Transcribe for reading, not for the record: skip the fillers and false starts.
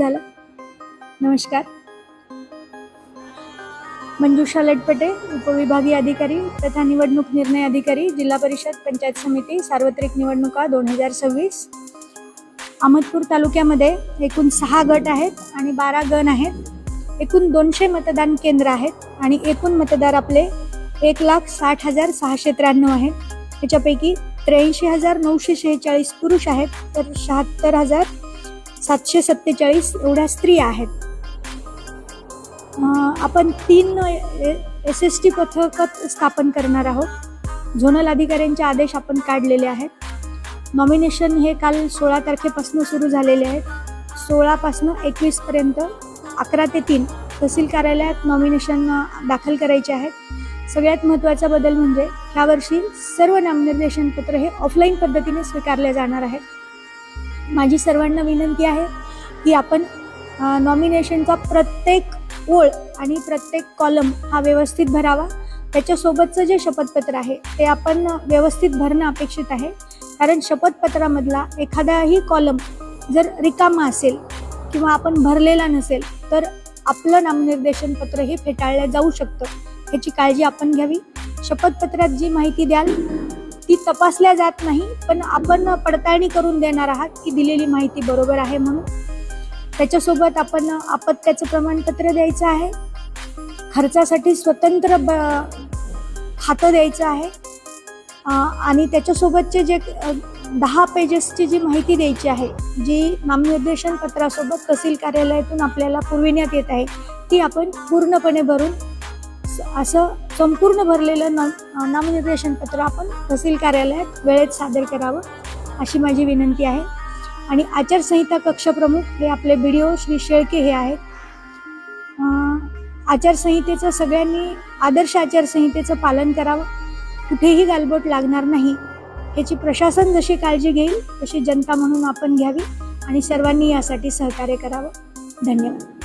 झालं. नमस्कार. मंजुषा लटपटे, उपविभागीय अधिकारी तथा निवडणूक निर्णय अधिकारी, जिल्हा परिषद पंचायत समिती सार्वत्रिक निवडणुका 2026. अहमदपूर तालुक्यामध्ये एकूण 6 गट आहेत आणि 12 गण आहेत. एकूण 200 मतदान केंद्र आहेत आणि एकूण मतदार आपले 1,60,693 आहेत. याच्यापैकी 83,946 पुरुष आहेत तर 76,747 एवढ्या स्त्रिया आहेत. आपण 3 SST पथक स्थापन करणार आहोत. झोनल अधिकाऱ्यांचे आदेश आपण काढलेले आहेत. नॉमिनेशन हे काल 16 तारखेपासून सुरू झालेले आहेत. 16 पासून 21 पर्यंत 11 ते 3 तहसील कार्यालयात नॉमिनेशन दाखल करायचे आहेत. सगळ्यात महत्त्वाचा बदल म्हणजे यावर्षी सर्व नामनिर्देशन पत्र हे ऑफलाईन पद्धतीने स्वीकारले जाणार आहेत. माझी सर्वांना विनंती आहे की आपण नॉमिनेशनचा प्रत्येक ओळ आणि प्रत्येक कॉलम हा व्यवस्थित भरावा. त्याच्यासोबतचं जे शपथपत्र आहे ते आपण व्यवस्थित भरणं अपेक्षित आहे. कारण शपथपत्रामधला एखादाही कॉलम जर रिकामा असेल किंवा आपण भरलेला नसेल तर आपलं नामनिर्देशन पत्र हे फेटाळलं जाऊ शकतं. याची काळजी आपण घ्यावी. शपथपत्रात जी माहिती द्याल ती तपासल्या जात नाही, पण आपण पडताळणी करून देणार आहात की दिलेली माहिती बरोबर आहे म्हणून. त्याच्यासोबत आपण अपत्याचं प्रमाणपत्र द्यायचं आहे. खर्चासाठी स्वतंत्र खातं द्यायचं आहे आणि त्याच्यासोबतचे जे 10 पेजेसची जी माहिती द्यायची आहे, जी नामनिर्देशन पत्रासोबत तहसील कार्यालयातून आपल्याला पुरविण्यात येत आहे, ती आपण पूर्णपणे भरून असं संपूर्ण भरलेलं नामनिर्देशन पत्र आपण तहसील कार्यालयात वेळेत सादर करावं अशी माझी विनंती आहे. आणि आचारसंहिता कक्षप्रमुख हे आपले BDO श्री शेळके हे आहेत. आचारसंहितेचं सगळ्यांनी आदर्श आचारसंहितेचं पालन करावं. कुठेही गालबोट लागणार नाही याची प्रशासन जशी काळजी घेईल तशी जनता म्हणून आपण घ्यावी आणि सर्वांनी यासाठी सहकार्य करावं. धन्यवाद.